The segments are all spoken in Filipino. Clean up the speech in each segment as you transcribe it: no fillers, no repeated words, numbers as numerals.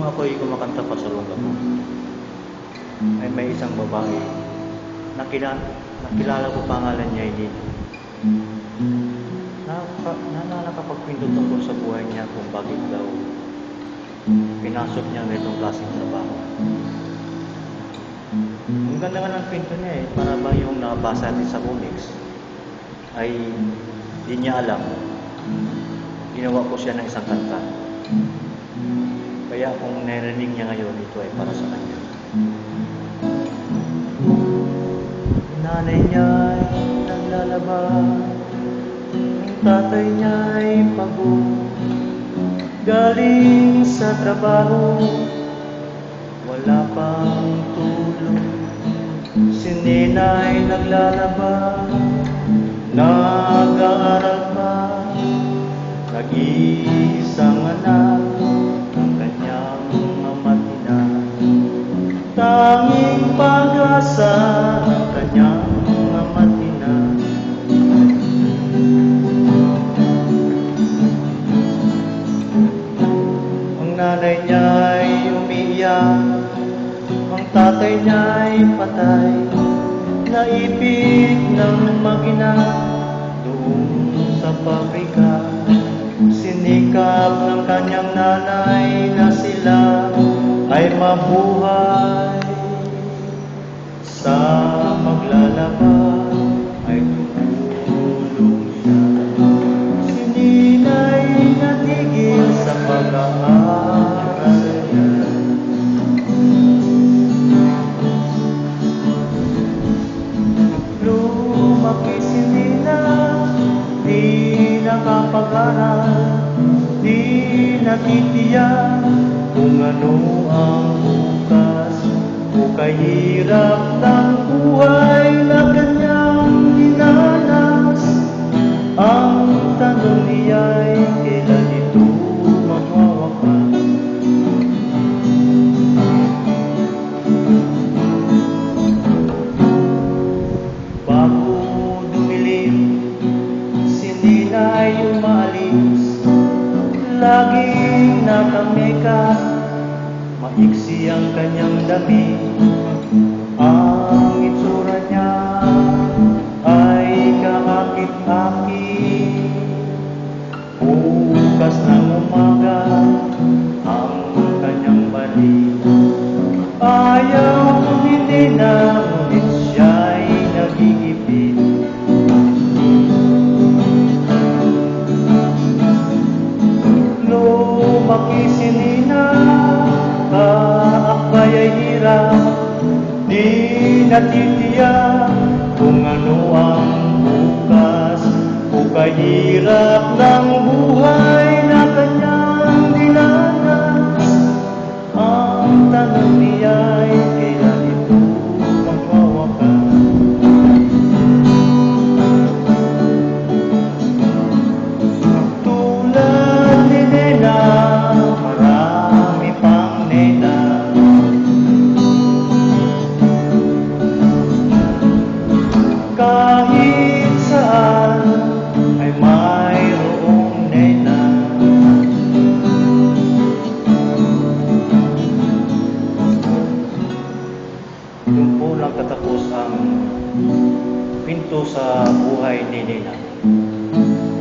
ako'y kumakanta pa sa lungga ko, ay may isang babae. Nakilala ko pangalan niya ay Nina. Nakakapagpindot tungkol sa buhay niya kung bakit daw pinasok niya ng itong klaseng trabaho. Ang ganda nga ng pinto niya para bang yung nakabasa natin sa comics ay di niya alam. Ginawa ko siya ng isang kanta. Kaya kung narinig niya ngayon, ito ay para sa kanya. Nanay niya ay naglalaba, ang tatay niya ay pagod, galing sa trabaho, wala pang tulog. Si Nina ay naglalaba, nag-aaral pa, nag-iisang anak ng kanyang ama't ina. Tanging pag-asa ng kanyang ama't ina. Ang nanay niya ay umiiyak, ang tatay niya ay patay, naipit ng mag-ina doon sa pabrika. Sinikap ng kanyang nanay na sila ay mabuhay. Sa maglalaba ay tumulong siya. Si Nina'y natigil sa pag-aaral niya. Lumaki si Nina, di nakapag-aral, di natitiyak kung ano ang bukas o kahirap ng buhay na kanyang dinanas. Ang tanong niya'y kailan ito magwawakas? Bago dumilim, si Nina ay umalis, laging nakameka, maiksi ang kanyang damit. Ang itsura niya ay kaakit-akit. Bukas ng umaga ang kanyang balik. Ayaw hindi na, ngunit siya'y nagigipit. Lumaki si Nina, kaakbay ay hirap, di natitiyak kung ano ang bukas o kahirap ng buhay na kanyang dinanas. Ang tanong niya'y kailan ito magwawakas? Tulad ni Nina, marami pang Nina. Kahit saan ay mayroong Nina. Doon po nagtatapos ang pinto sa buhay ni Nina.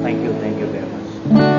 Thank you very much.